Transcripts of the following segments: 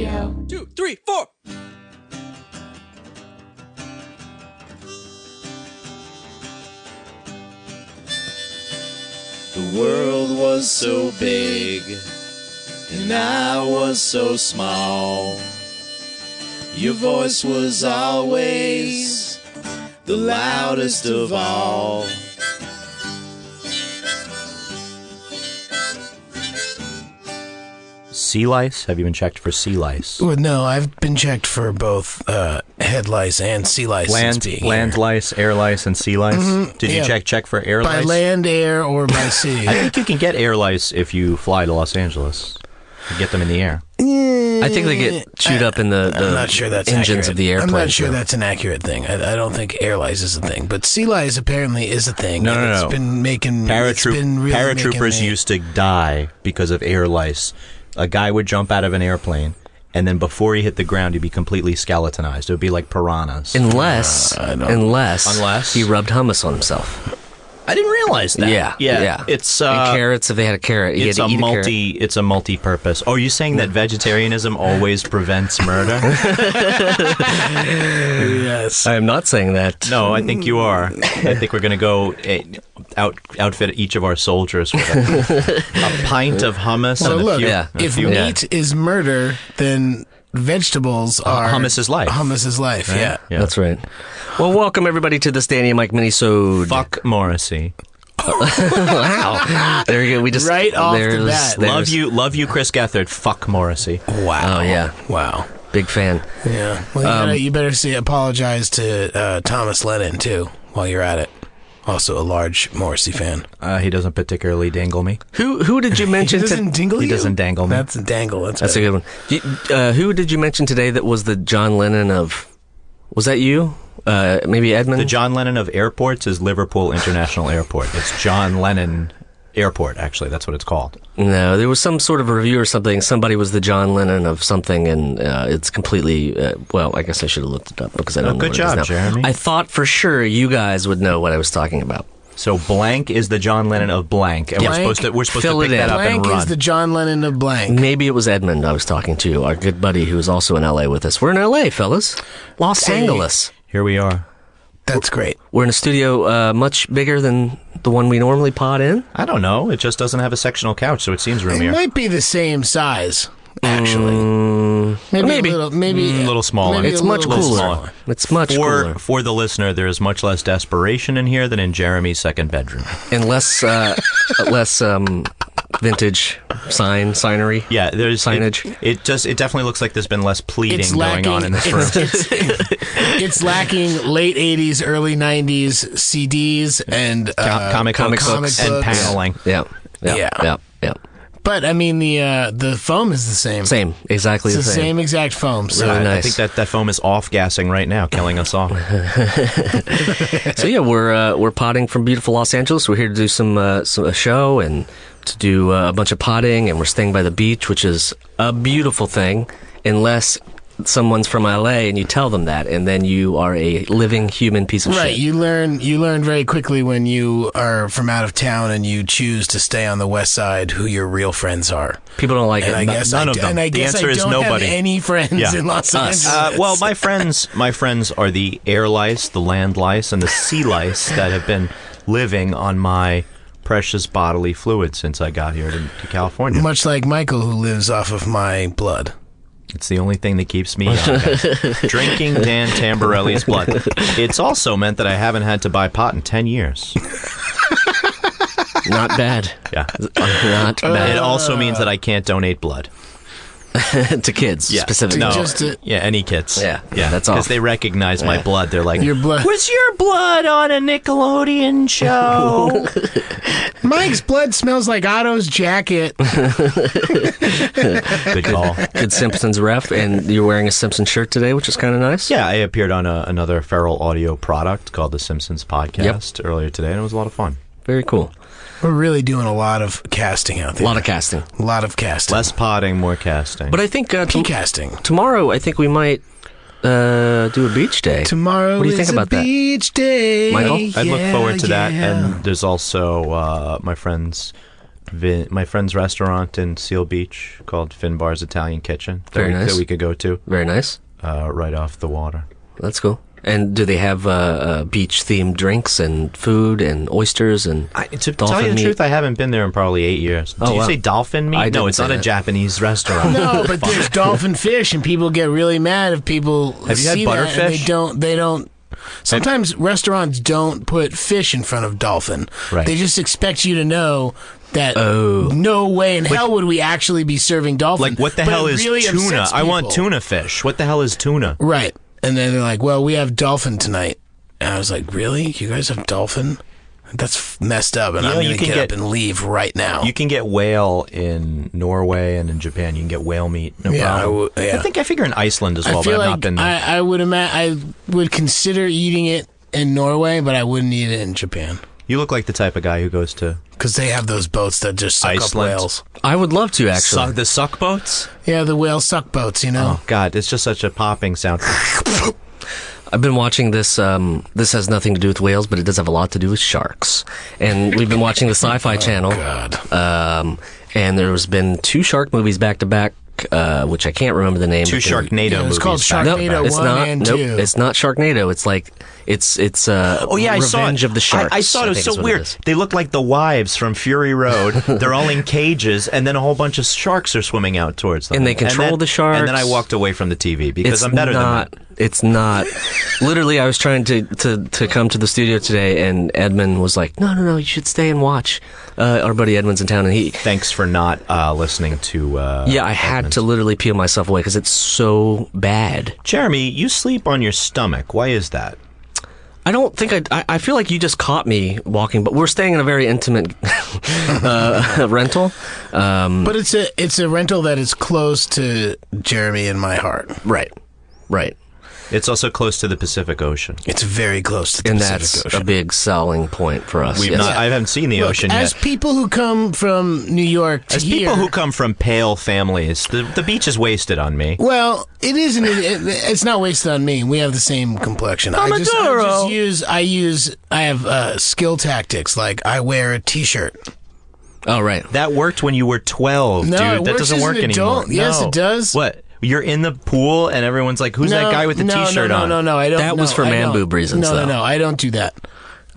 Radio. 2, 3, 4. The world was so big, and I was so small. Your voice was always the loudest of all. Sea lice? Have you been checked for sea lice? Well, no, I've been checked for both head lice and sea lice. Land lice, air lice, and sea lice? Mm-hmm. Did you check for air lice? By land, air, or by sea? I think you can get air lice if you fly to Los Angeles. You get them in the air. I think they get chewed up in the I'm not sure that's engines accurate. of the airplane. I'm not sure that's an accurate thing. I don't think air lice is a thing, but sea lice apparently is a thing. No. It's been making Paratroopers used to die because of air lice. A guy would jump out of an airplane, and then before he hit the ground, he'd be completely skeletonized. It would be like piranhas. Unless he rubbed hummus on himself. I didn't realize that. Yeah. It's and carrots. If they had a carrot, it's a multi-purpose. Oh, are you saying that vegetarianism always prevents murder? Yes. I am not saying that. No, I think you are. I think we're going to go outfit each of our soldiers with a pint of hummus. Well, and look, if meat is murder, then vegetables are... hummus is life. Hummus is life, right? Yeah. That's right. Well, welcome everybody to this Danny and Mike Minisode. Fuck Morrissey. Wow. There you go. We just right off the bat. Love you, Chris Gethard. Fuck Morrissey. Wow. Oh, yeah. Wow. Big fan. Yeah. Well, you better apologize to Thomas Lennon, too, while you're at it. Also a large Morrissey fan. He doesn't particularly dangle me. Who did you mention? He doesn't dingle you? He doesn't dangle me. That's a dangle. That's a good one. Who did you mention today that was the John Lennon of... Was that you? Maybe Edmund? The John Lennon of airports is Liverpool International Airport. It's John Lennon Airport, actually. That's what it's called. No, there was some sort of review or something. Somebody was the John Lennon of something, and it's completely... well, I guess I should have looked it up because I don't know good what job, it is now. Jeremy. I thought for sure you guys would know what I was talking about. So blank is the John Lennon of blank, and we're supposed to pick that up and Blank run. is the John Lennon of blank. Maybe it was Edmund I was talking to, our good buddy who was also in L.A. with us. We're in L.A., fellas. Los Angeles. Here we are. That's great. We're in a studio much bigger than the one we normally pod in. I don't know. It just doesn't have a sectional couch, so it seems roomier. It might be the same size, actually. Maybe a little smaller. It's much cooler. It's much cooler. For the listener, there is much less desperation in here than in Jeremy's second bedroom. And less vintage signery. Yeah, there's signage. It definitely looks like there's been less pleading going on in this room. It's lacking late 80s, early 90s CDs and comic books and paneling. Yeah. But I mean, the foam is the same. Same, exactly it's the same. The same exact foam. So really nice. I think that foam is off-gassing right now, killing us all. So yeah, we're potting from beautiful Los Angeles. We're here to do a show and to do a bunch of potting, and we're staying by the beach, which is a beautiful thing, unless someone's from LA and you tell them that, and then you are a living human piece of shit. Right, you learn very quickly when you are from out of town and you choose to stay on the west side who your real friends are. People don't like it. I guess none of them. And I The guess answer I is don't nobody. have any friends in Los Angeles. Well, my friends are the air lice, the land lice, and the sea lice that have been living on my precious bodily fluid since I got here to California. Much like Michael, who lives off of my blood. It's the only thing that keeps me young. Drinking Dan Tamborelli's blood. It's also meant that I haven't had to buy pot in 10 years. Not bad. Yeah. Not bad. It also means that I can't donate blood. To kids, specifically. No, any kids. Yeah, that's Because off. they recognize my blood. They're like, Your blood. was your blood on a Nickelodeon show? Mike's blood smells like Otto's jacket. Good call. Good Simpsons ref, and you're wearing a Simpsons shirt today, which is kind of nice. Yeah, I appeared on another Feral Audio product called the Simpsons Podcast earlier today, and it was a lot of fun. Very cool. We're really doing a lot of casting out there. A lot of casting. A lot of casting. Less potting, more casting. But I think casting. Tomorrow, I think we might do a beach day. Tomorrow what do you think about a beach day. Michael? I'd look forward to that. And there's also my friends my friend's restaurant in Seal Beach called Finbar's Italian Kitchen. Very nice. That we could go to. Very nice. Right off the water. That's cool. And do they have beach-themed drinks and food and oysters and To tell dolphin you the meat? truth, I haven't been there in probably 8 years. Did you wow. say dolphin meat? I No, didn't it's not say a that. Japanese restaurant. No, but there's dolphin fish, and people get really mad if people Have you had see that, and butterfish? they don't. Sometimes restaurants don't put fish in front of dolphin. Right. They just expect you to know that Oh. no way in hell would we actually be serving dolphin. Like, what the But hell it is really tuna? upsets I want people. tuna fish. What the hell is tuna? Right. And then they're like, well, we have dolphin tonight. And I was like, really? You guys have dolphin? That's messed up, and You know, I'm you going to can get get- up and leave right now. You can get whale in Norway and in Japan. You can get whale meat. No Yeah, problem. yeah. I figure in Iceland as well, I feel but I've like not been there. I would consider eating it in Norway, but I wouldn't eat it in Japan. You look like the type of guy who goes to Because they have those boats that just suck Iceland. up whales. I would love to, actually. the suck boats. Yeah, the whale suck boats, you know? Oh God, it's just such a popping sound. I've been watching this. This has nothing to do with whales, but it does have a lot to do with sharks. And we've been watching the Sci-Fi Channel. God. And there's been 2 shark movies back to back, which I can't remember the name. 2 but they- Sharknado Yeah, it's movies. called back to Sharknado back. it's 1 not. and Nope, 2. it's not Sharknado. It's like it's Oh yeah, I saw it. Revenge of the Sharks. I saw it. It was think so is what weird. is. They look like the wives from Fury Road. They're all in cages, and then a whole bunch of sharks are swimming out towards them. And they control then- the sharks. And then I walked away from the TV because It's I'm better not. than that. It's not. Literally, I was trying to come to the studio today, and Edmund was like, "No, you should stay and watch." Our buddy Edmund's in town, and he. Thanks for not listening to. Yeah, I had to literally peel myself away because it's so bad. Jeremy, you sleep on your stomach. Why is that? I don't think I feel like you just caught me walking, but we're staying in a very intimate rental. But it's a rental that is close to Jeremy and my heart. Right. It's also close to the Pacific Ocean. It's very close to the And Pacific that's Ocean. a big selling point for us. We've yes. not, I haven't seen the Look, ocean as yet. people who come from New York to As here, people who come from pale families, the beach is wasted on me. well, it isn't. It's not wasted on me. We have the same complexion. I have skill tactics. Like I wear a T-shirt. Oh, right. That worked when you were 12, No, dude. it That works doesn't as work an anymore. adult. Yes, No. it does. What? You're in the pool and everyone's like, "Who's that guy with the T-shirt on?" No, I don't. That was for I man don't. boob reasons, No, though. no, I don't do that.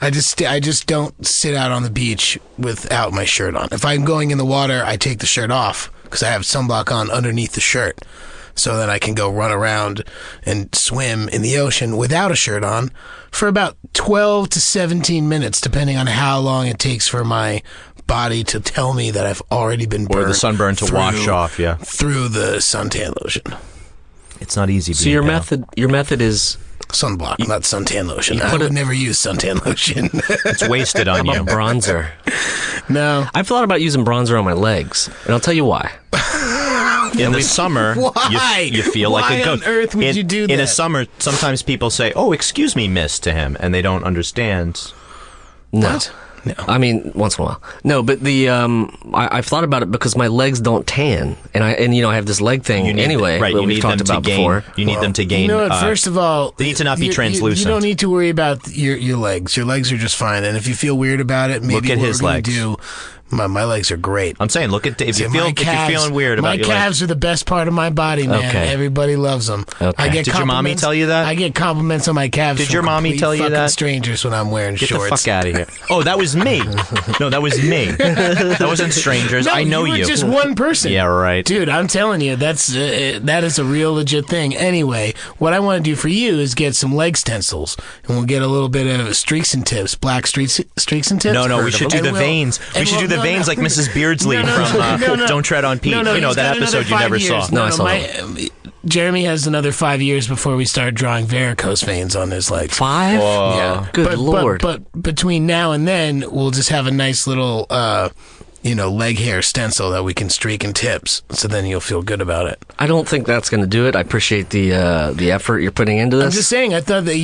I just don't sit out on the beach without my shirt on. If I'm going in the water, I take the shirt off because I have sunblock on underneath the shirt, so that I can go run around and swim in the ocean without a shirt on for about 12 to 17 minutes, depending on how long it takes for my body to tell me that I've already been burned. Or the sunburn to wash off, yeah. through the suntan lotion. It's not easy. So being your pale. method is Sunblock, not suntan lotion. you I put would it- never use suntan lotion. It's wasted on you. bronzer. No. I've thought about using bronzer on my legs, and I'll tell you why. In the summer, Why? you feel like Why a goat. on earth would you do In a that? summer, sometimes people say, "Oh, excuse me, miss," to him, and they don't understand. No. What? No. I mean, once in a while. No, but I've thought about it because my legs don't tan, and I have this leg thing anyway. right? That You we've need talked them to about gain. before. You need them to gain. You know what? First of all, they need to not be you translucent. don't need to worry about your legs. Your legs are just fine. And if you feel weird about it, maybe Look at what his we're gonna legs. do. My legs are great. I'm saying, look at if See, you feel my if you're calves- feeling weird about my your calves are the best part of my body, man. Okay. Everybody loves them. Okay. I get Did your mommy compliments- tell you that? I get compliments on my calves. Did from your mommy complete tell you fucking that? strangers when I'm wearing Get shorts. the fuck out of here! Oh, that was me. No, that was me. That wasn't strangers. No, I know you. you. Were just one person. Yeah, right. Dude, I'm telling you, that is a real legit thing. Anyway, what I want to do for you is get some leg stencils, and we'll get a little bit of streaks and tips, black streaks and tips. No, we should do And the we'll- veins. We and should do we'll- the no, veins no. like Mrs. Beardsley No, from no. Don't Tread on Pete. No, You know, he's that got episode another you never 5 years. saw. No, I saw Jeremy has another 5 years before we start drawing varicose veins on his legs. 5? Yeah. Good Lord. But between now and then, we'll just have a nice little, leg hair stencil that we can streak in tips. So then you'll feel good about it. I don't think that's going to do it. I appreciate the effort you're putting into I'm this. just saying, I thought that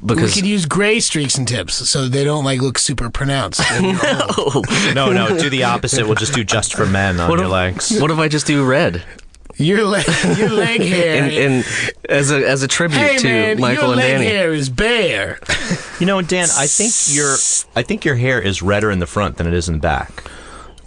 because- we could use gray streaks and tips so they don't look super pronounced. No, do the opposite. We'll just do just for men on your legs. What if I just do red? Your leg hair. And as a tribute hey to man, Michael your and leg Danny. hair is bare. You know, Dan, I think your hair is redder in the front than it is in the back.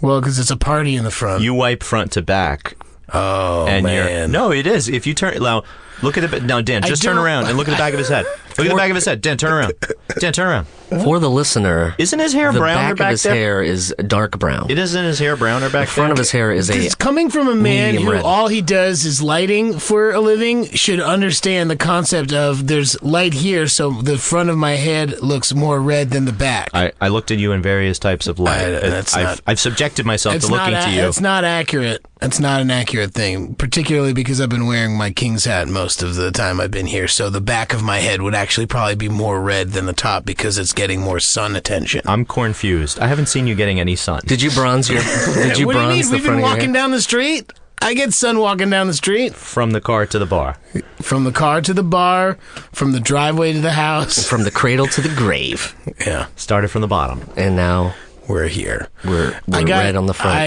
Well, because it's a party in the front. You wipe front to back. Oh, And man. No, it is. If you turn now, look at it now, Dan. Just turn around and look at the back of his head. Look at the back of his head. Dan, turn around. Dan, turn around. For the listener, Isn't his hair the brown or back back of his there? hair is dark brown. It isn't his hair brown or back The front there? of his hair is It's coming from a man medium who red. all he does is lighting for a living, should understand the concept of there's light here, so the front of my head looks more red than the back. I looked at you in various types of light. That's not- I've subjected myself to looking to you. It's not accurate. It's not an accurate thing, particularly because I've been wearing my King's hat most of the time I've been here, so the back of my head would actually probably be more red than the top because it's getting more sun attention. I'm confused. I haven't seen you getting any sun. Did you bronze your? Did you What do you mean? bronze the We've front been of your walking hair? down the street. I get sun walking down the street. From the car to the bar. From the car to the bar, from the driveway to the house. From the cradle to the grave, Yeah, Started from the bottom. and now we're here. we're red on the front.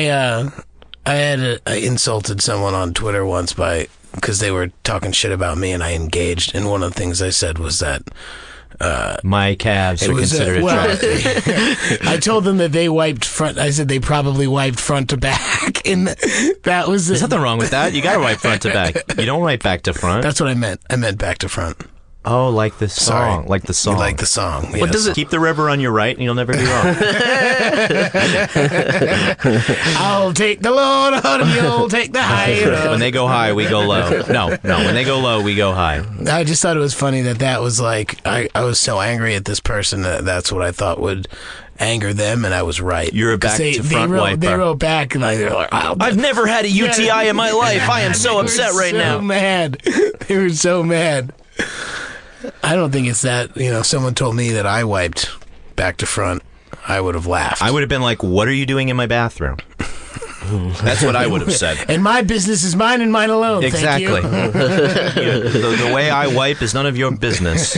I insulted someone on Twitter once because they were talking shit about me, and I engaged. And one of the things I said was that My calves it are was considered attractive. I told them that they wiped front. I said they probably wiped front to back, and that was There's nothing wrong with that. You gotta wipe front to back. You don't wipe back to front. That's what I meant. I meant back to front. Oh, like this song. Sorry. Like the song. You like the song? What does it? Keep the river on your right and you'll never be wrong. I'll take the low road, and you'll take the high road. When they go high, we go low. No. When they go low, we go high. I just thought it was funny that was like I was so angry at this person that's what I thought would anger them, and I was right. You're a 'Cause back to front wiper. They wrote back and they were like, oh, I've never had a UTI in my life. I am so upset right now. Mad. They were so mad. I don't think it's that. Someone told me that I wiped back to front, I would have laughed. I would have been like, what are you doing in my bathroom? That's what I would have said. And my business is mine and mine alone. Exactly. Thank you. The way I wipe is none of your business.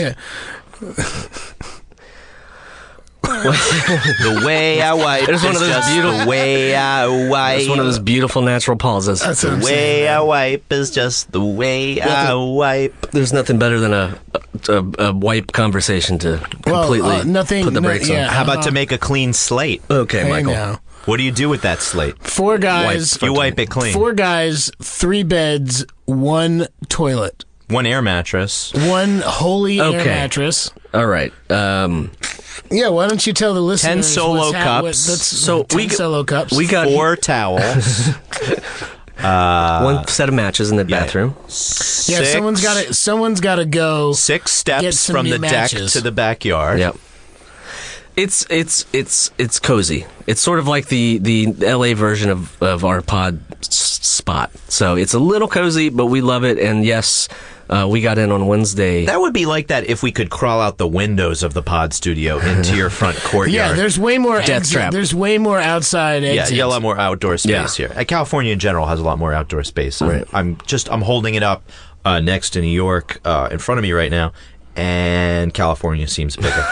The way I wipe It's one of is those just beautiful- the way I wipe. It's one of those beautiful natural pauses. That's what The I'm way saying. I wipe is just the way I wipe. There's nothing better than a wipe conversation to completely nothing. put the brakes on. How about to make a clean slate? Okay, Hey, Michael. now. What do you do with that slate? 4 guys. You wipe it clean. 4 guys, 3 beds, 1 toilet, One air mattress. 1 holy air Okay. mattress. All right. Yeah, why don't you tell the listeners 10 solo cups. So 10 solo cups. We got 4 towels. one set of matches in the bathroom. Yeah, someone's got to go. 6 Get steps some from new the matches. deck to the backyard. Yep. It's cozy. It's sort of like the LA version of our pod spot. So it's a little cozy, but we love it. And yes, we got in on Wednesday. That would be like that if we could crawl out the windows of the pod studio into your front courtyard. Yeah, there's way more Death trap. There's way more outside exits. Yeah, you got a lot more outdoor space here. California in general has a lot more outdoor space. I'm holding it up next to New York in front of me right now, and California seems bigger.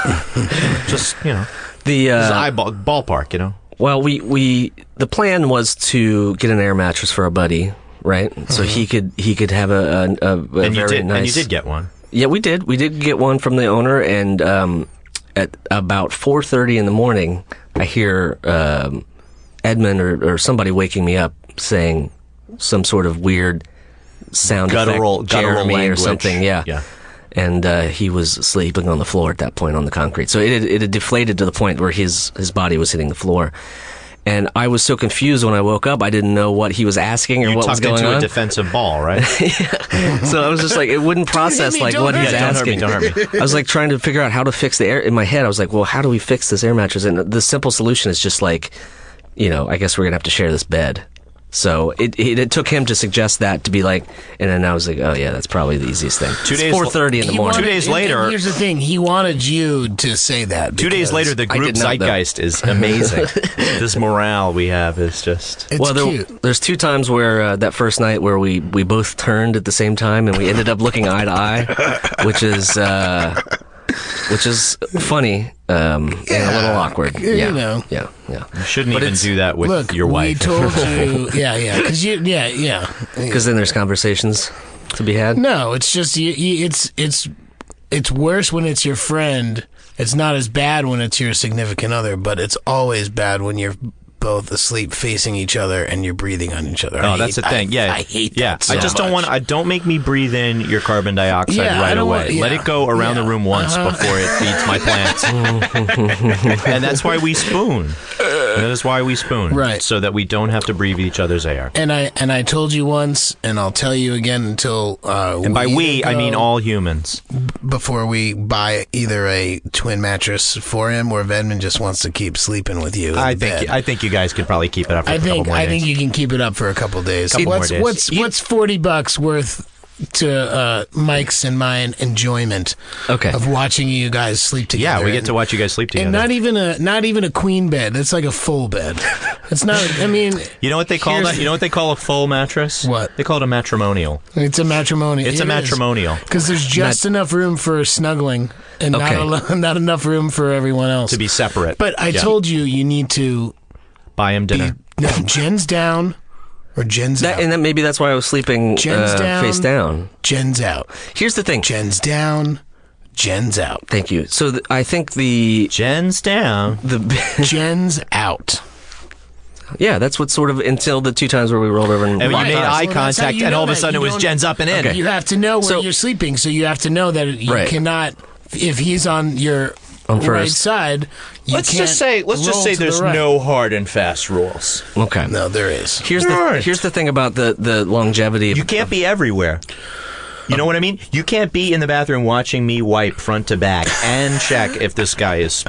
Just the this is ballpark. Well, the plan was to get an air mattress for a buddy, right? So he could have a and you very did, nice. and you did get one. Yeah, we did. We did get one from the owner, and at about 4:30 in the morning, I hear Edmund or somebody waking me up saying some sort of weird sound Guttural effect, Jeremy or language. something. Yeah. And he was sleeping on the floor at that point on the concrete. So it had deflated to the point where his body was hitting the floor. And I was so confused when I woke up. I didn't know what he was asking or You what was tucked going into on. a defensive ball, right? So I was just like, it wouldn't process me, like don't what hurt he's me. asking. Don't hurt me. I was like trying to figure out how to fix the air in my head. I was like, well, how do we fix this air mattress? And the simple solution is just like, I guess we're gonna have to share this bed. So it took him to suggest that to be like, and then I was like, oh yeah, that's probably the easiest thing. 2 days 4:30 in the He morning. 2 days and later- here's the thing: he wanted you to say that. 2 days because later, the I group did not, though. zeitgeist is amazing. This morale we have is just... it's Well, cute. there's 2 times where that first night where we both turned at the same time and we ended up looking eye to eye, which is funny and a little awkward. you know. Yeah. You shouldn't But even it's- do that with Look, your wife. we told you, because Because then there's conversations to be had. No, it's just it's worse when it's your friend. It's not as bad when it's your significant other, but it's always bad when you're both asleep facing each other and you're breathing on each other. Oh, that's the thing. Yeah, I hate that. So I just don't much. don't make me breathe in your carbon dioxide Yeah, I right don't away. want- yeah. Let it go around the room once before it feeds my plants. And that's why we spoon. That is why we spoon. Right. So that we don't have to breathe each other's air. And I told you once, and I'll tell you again until And by we, I mean all humans. before we buy either a twin mattress for him or if Edmund just wants to keep sleeping with you. In I bed. think you guys could probably keep it up for a couple more days. I think you can keep it up for a couple days. Couple more days. What's $40 worth to Mike's and mine enjoyment of watching you guys sleep together? Yeah, we get to watch you guys sleep together. And not even a queen bed. It's like a full bed. It's not. I mean, you know what they call that? You know what they call a full mattress? What? They call it a matrimonial. it's a matrimonial. It's a matrimonial because there's just enough room for snuggling and not enough room for everyone else to be separate. But I told you need to buy him dinner. Jen's down. Or Jen's out. And then maybe that's why I was sleeping face down. Jen's out. Here's the thing. Jen's down. Jen's out. Thank you. So I think the Jen's down. Jen's out. Yeah, that's what sort of until the 2 times where we rolled over and you made eye Well, that's how contact, you and know all of a that. sudden it You was don't- Jen's up and in. You have to know where So- you're sleeping, so you have to know that you Right. cannot. If he's on your right first. side, you Let's can't just say roll to there's the right. no hard and fast rules. Okay. No, there is. Here's Right. the thing about the longevity of You can't be everywhere. You know what I mean? You can't be in the bathroom watching me wipe front to back and check if this guy is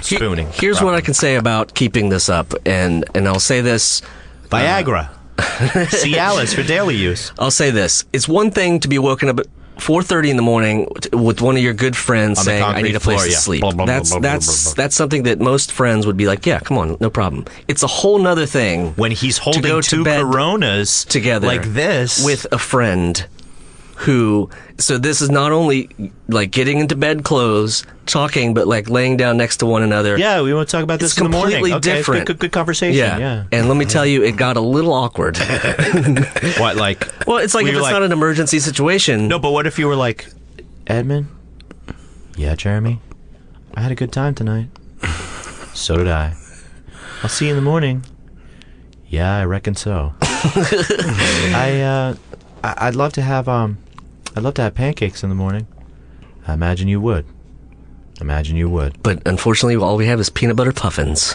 spooning. Here's what I can say about keeping this up, and I'll say this. Viagra. Cialis for daily use. I'll say this. It's one thing to be woken up at 4:30 in the morning with one of your good friends On the saying, "I concrete need a place floor, to yeah. sleep." Blah, blah, blah, That's blah, that's blah, blah. that's something that most friends would be like, "Yeah, come on, no problem." It's a whole nother thing When he's holding go to 2 bed Coronas together like this. with a friend who. So this is not only like getting into bed clothes, talking, but like laying down next to one another. Yeah, we want to talk about this It's in the morning. completely Okay, it's different. Good conversation. Yeah. And let me tell you, it got a little awkward. What, like... Well, it's like we if were it's not an emergency situation. No, but what if you were like, Edmund? Yeah, Jeremy? I had a good time tonight. So did I. I'll see you in the morning. Yeah, I reckon so. I'd love to have pancakes in the morning. I imagine you would. But unfortunately, all we have is peanut butter puffins.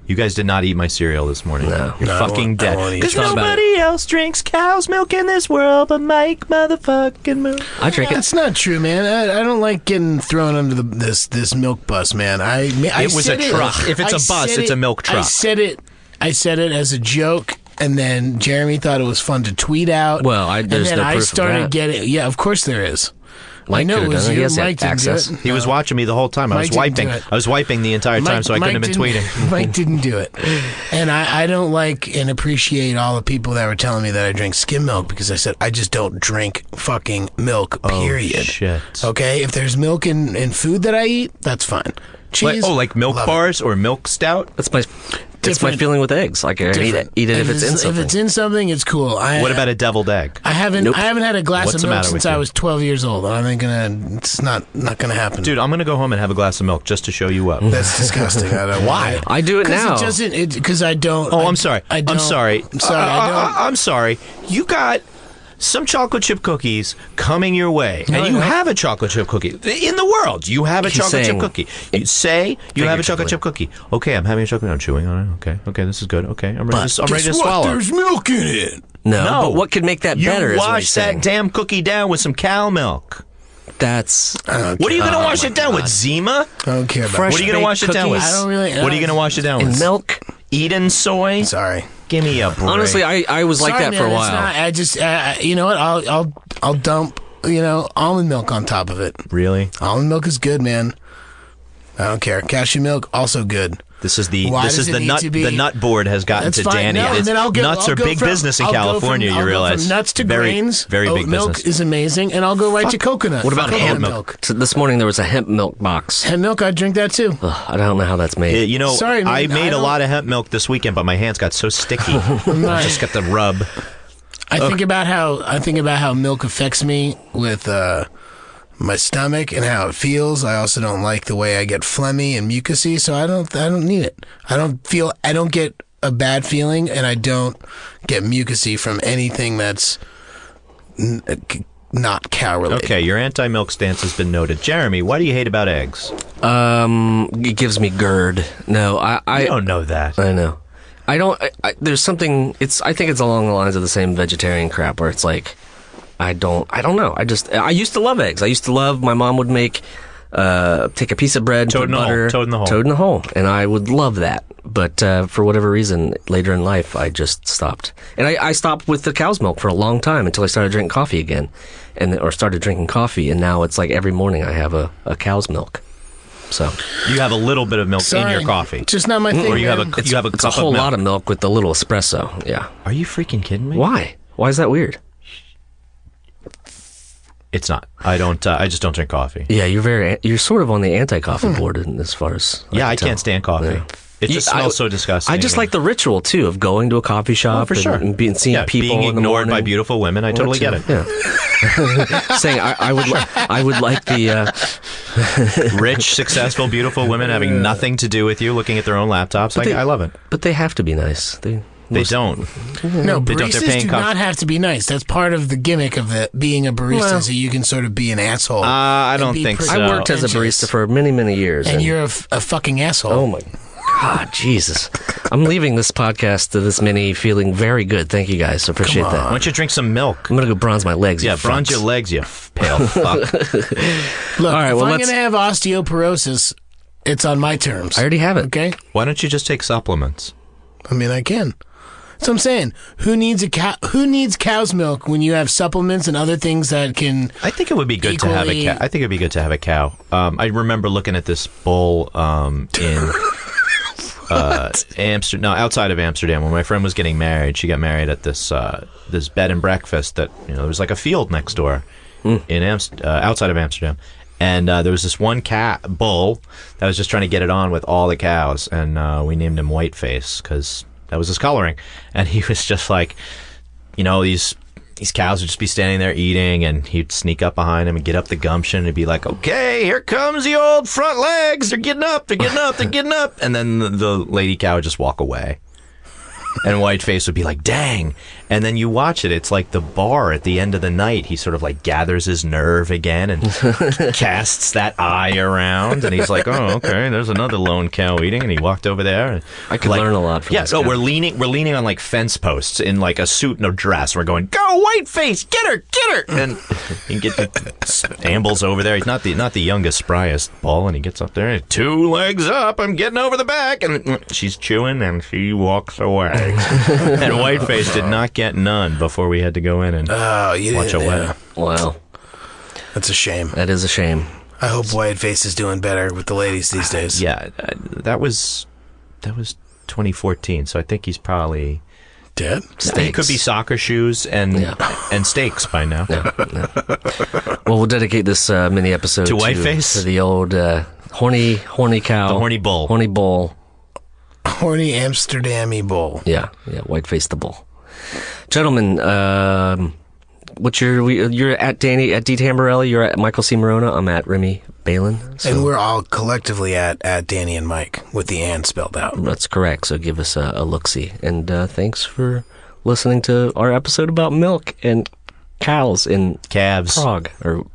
You guys did not eat my cereal this morning. No. You're No, I fucking won't- I dead. won't eat Because it. Thought about nobody else drinks cow's milk in this world but Mike motherfucking Moon. I drink it. That's not true, man. I don't like getting thrown under this milk bus, man. I It was said a truck. If it's I a bus, said it's a milk truck. I said it as a joke, and then Jeremy thought it was fun to tweet out. Well, there's and then no I proof of started that. getting. Yeah, of course there is. Mike I know could it have was done it. He you. has that Mike didn't access. do it. He was watching me the whole time. I Mike was didn't wiping. do it. I was wiping the entire time, so I couldn't have been didn't- tweeting. Mike didn't do it. And I don't like and appreciate all the people that were telling me that I drink skim milk because I said I just don't drink fucking milk, period. Oh, shit. Okay? If there's milk in food that I eat, that's fine. Cheese. Like milk love it. bars or milk stout? That's my Different. feeling with eggs. Like I Different. eat it if it's in If something. it's in something, it's cool. What about a deviled egg? I haven't Nope. had a glass What's of the milk matter since with I you? was 12 years old. It's not gonna happen. Dude, I'm going to go home and have a glass of milk just to show you up. That's disgusting. I don't why. I do it now. Because I don't. Oh, I'm sorry. I don't, I'm sorry. I'm sorry. I don't. I'm sorry. You got some chocolate chip cookies coming your way, No, and I you don't. have a chocolate chip cookie in the world. You have a He's chocolate chip saying- cookie. You say you have a chocolate figuratively. chip cookie. Okay, I'm having a chocolate. I'm chewing on it. Okay, this is good. Okay, I'm ready. I'm ready to Guess what? swallow. There's milk in it. no, No. but what could make that You better? Is what wash he's that saying. damn cookie down with some cow milk. That's What are you going to wash it down with? Zima? I don't care about Fresh What are you going to wash it down with? cookies? I don't really. What are you going to wash it down in with? milk. Eden soy? Sorry. Give me a break. Honestly, I was like Sorry, that man, for a it's while. not- I just. You know what? I'll dump. Almond milk on top of it. Really? Almond milk is good, man. I don't care. Cashew milk also good. This is Why does it need to be- the nut board has gotten That's to fine. Danny. No, and and then I'll go, nuts I'll are go big from- business in I'll go California. from- You I'll go realize? from nuts to very, grains. very Oat big milk business. is amazing, and I'll go right to coconut. What about Coconut hemp milk? So this morning there was a hemp milk box. Hemp milk, I drink that too. Ugh, I don't know how that's made. You know, Sorry, man, I I made a don't- lot of hemp milk this weekend, but my hands got so sticky. I just got the rub. I think about how milk affects me with my stomach and how it feels. I also don't like the way I get phlegmy and mucusy, so I don't need it. I don't get a bad feeling, and I don't get mucusy from anything that's not cow related. Okay, your anti-milk stance has been noted. Jeremy, what do you hate about eggs? It gives me GERD. No, I don't know that. I know. I don't. There's something. I think it's along the lines of the same vegetarian crap where it's like, I don't know. I used to love eggs. I used to love. My mom would make, take a piece of bread, put butter, toad in the hole, and I would love that. But for whatever reason, later in life, I just stopped. And I stopped with the cow's milk for a long time until I started drinking coffee again, or started drinking coffee, and now it's like every morning I have a cow's milk. So you have a little bit of milk in your coffee. Just not my thing. Or you have a it's a whole lot of milk with the little espresso. Yeah. Are you freaking kidding me? Why? Why is that weird? It's not. I don't. I just don't drink coffee. Yeah, you're sort of on the anti-coffee board as far as I can't stand coffee. Yeah. It just smells so disgusting. I just like the ritual too of going to a coffee shop for sure. and seeing people being in the ignored morning. by beautiful women. I totally get it. Yeah. Saying I would like the rich, successful, beautiful women having nothing to do with you, looking at their own laptops. I love it. But they have to be nice. They don't. No, they don't. They're baristas paying do not have to be nice. That's part of the gimmick of being a barista, so you can sort of be an asshole. I don't think so. I worked as a barista for many, many years. And you're a fucking asshole. Oh, my God, Jesus. I'm leaving this podcast to this mini feeling very good. Thank you, guys. Appreciate that. Why don't you drink some milk? I'm going to go bronze my legs. Yeah, bronze your legs, you pale fuck. Look, if I'm going to have osteoporosis, it's on my terms. I already have it. Okay? Why don't you just take supplements? I mean, I can. So I'm saying, who needs cow's milk when you have supplements and other things that can? I think it would be good to have a cow. I think it'd be good to have a cow. I remember looking at this bull in Amsterdam. No, outside of Amsterdam. When my friend was getting married, she got married at this bed and breakfast that there was like a field next door in outside of Amsterdam. And there was this one bull that was just trying to get it on with all the cows, and we named him Whiteface because that was his coloring. And he was just like, these cows would just be standing there eating, and he'd sneak up behind him and get up the gumption and be like, okay, here comes the old front legs. They're getting up, they're getting up, they're getting up. And then the lady cow would just walk away. And Whiteface would be like, dang. And then you watch it. It's like the bar at the end of the night. He sort of like gathers his nerve again and casts that eye around. And he's like, oh, okay, there's another lone cow eating. And he walked over there. And I could learn a lot from this guy. we're leaning on like fence posts in like a suit and a dress. We're going, go Whiteface, get her. And he ambles over there. He's not the youngest, spryest bull. And he gets up there, 2 legs up. I'm getting over the back. And she's chewing and she walks away. And Whiteface did not get none before we had to go in and watch a wedding. Wow. That's a shame. That is a shame. I hope Whiteface is doing better with the ladies these days. Yeah, that was 2014, so I think he's probably dead. He could be soccer shoes and steaks by now. Yeah. Well, we'll dedicate this mini episode to Whiteface, to the old horny cow, the horny bull, horny Amsterdam-y bull. Yeah, Whiteface the bull. Gentlemen, you're at Danny at D Tamborelli. You're at Michael C. Morona. I'm at Remy Balin. So. And we're all collectively at Danny and Mike with the "and" spelled out. That's correct. So give us a look-see. And thanks for listening to our episode about milk and cows in calves. Prague. Prague.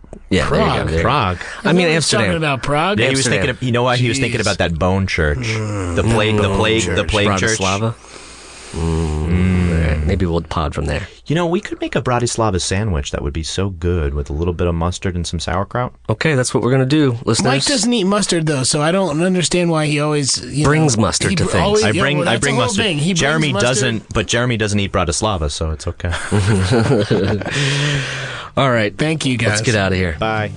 Prague. I mean, Amsterdam. Talking about Prague. Yeah, he was thinking. You know what? He was thinking about that bone church, the plague church. Bratislava. Right. Maybe we'll pod from there. We could make a Bratislava sandwich that would be so good with a little bit of mustard and some sauerkraut. Okay, that's what we're going to do, listeners. Mike doesn't eat mustard, though, so I don't understand why he always brings mustard to things. I bring mustard. Jeremy doesn't, but Jeremy doesn't eat Bratislava, so it's okay. All right. Thank you, guys. Let's get out of here. Bye.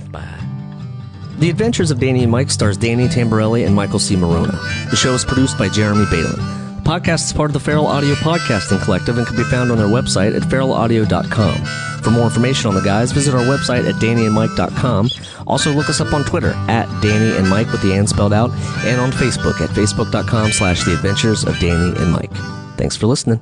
The Adventures of Danny and Mike stars Danny Tamborelli and Michael C. Morona. The show is produced by Jeremy Balin. The podcast is part of the Feral Audio Podcasting Collective and can be found on their website at feralaudio.com. For more information on the guys, visit our website at dannyandmike.com. Also, look us up on Twitter at Danny and Mike with the "and" spelled out, and on Facebook at facebook.com/The Adventures of Danny and Mike. Thanks for listening.